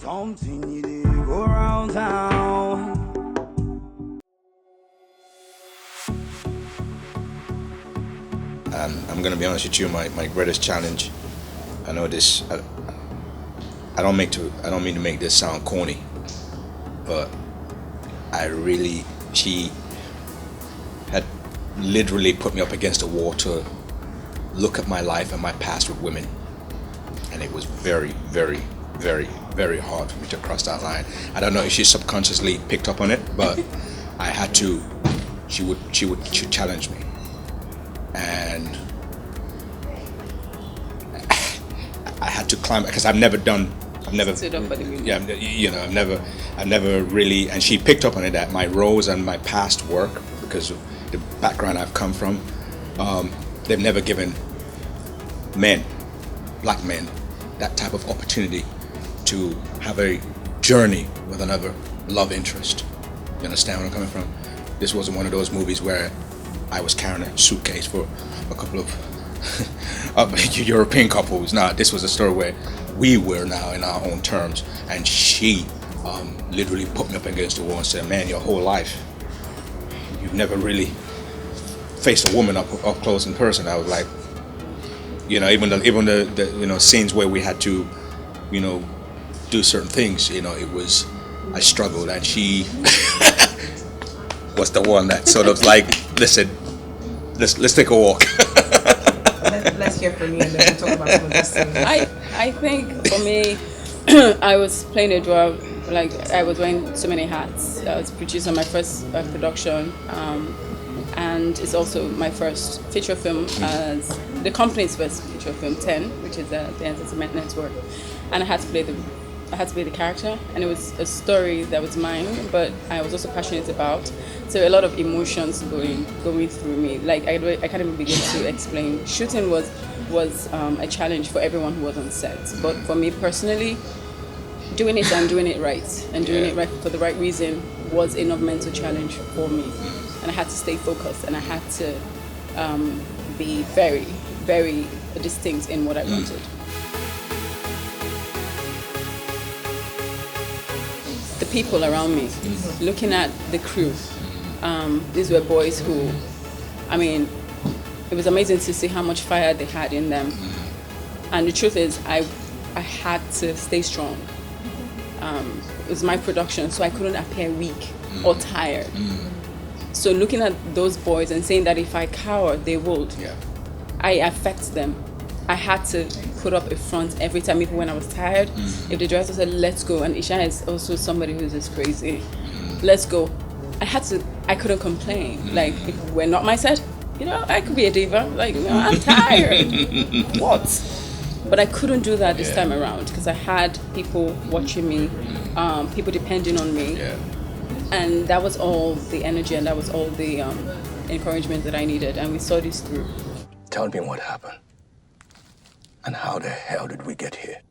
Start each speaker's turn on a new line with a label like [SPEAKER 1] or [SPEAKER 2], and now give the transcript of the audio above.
[SPEAKER 1] Something you did go around town.
[SPEAKER 2] I'm gonna be honest with you. My greatest challenge. I know this. I don't mean to make this sound corny, but she had literally put me up against the wall to look at my life and my past with women, and it was very, very, very, very hard for me to cross that line. I don't know if she subconsciously picked up on it, but I had to. She would challenge me, and I had to climb because I've never really, and she picked up on it, that my roles and my past work, because of the background I've come from, they've never given black men, that type of opportunity to have a journey with another love interest. You understand where I'm coming from? This wasn't one of those movies where I was carrying a suitcase for a couple of European couples. Nah, this was a story where we were now in our own terms, and she literally put me up against the wall and said, "Man, your whole life, you've never really faced a woman up close in person." I was like, even the scenes where we had to, do certain things, I struggled, and she was the one that sort of like, listen, let's take a walk.
[SPEAKER 3] Let's hear from you, and then we'll talk about some of those things.
[SPEAKER 4] I think for me, I was playing a role, like I was wearing so many hats. I was producer on my first production, and it's also my first feature film as the company's first feature film, 10, which is the entertainment network, and I had to play the character, and it was a story that was mine, but I was also passionate about. So a lot of emotions going through me. Like I can't even begin to explain. Shooting was a challenge for everyone who was on set, but for me personally, doing it and doing it right, and doing it right for the right reason was enough mental challenge for me, and I had to stay focused, and I had to be very, very distinct in what I wanted. The people around me, looking at the crew, these were boys who, it was amazing to see how much fire they had in them. And the truth is, I had to stay strong. It was my production, so I couldn't appear weak or tired. So looking at those boys and saying that if I cower, they would, I affect them. I had to put up a front every time, even when I was tired. If the director said, "Let's go," and Isha is also somebody who's just crazy, "Let's go," I couldn't complain. Like, if we're not my set, I could be a diva. Like, I'm tired. What? But I couldn't do that this time around, because I had people watching me, people depending on me. And that was all the energy, and that was all the encouragement that I needed, and we saw this through.
[SPEAKER 5] Tell me what happened. And how the hell did we get here?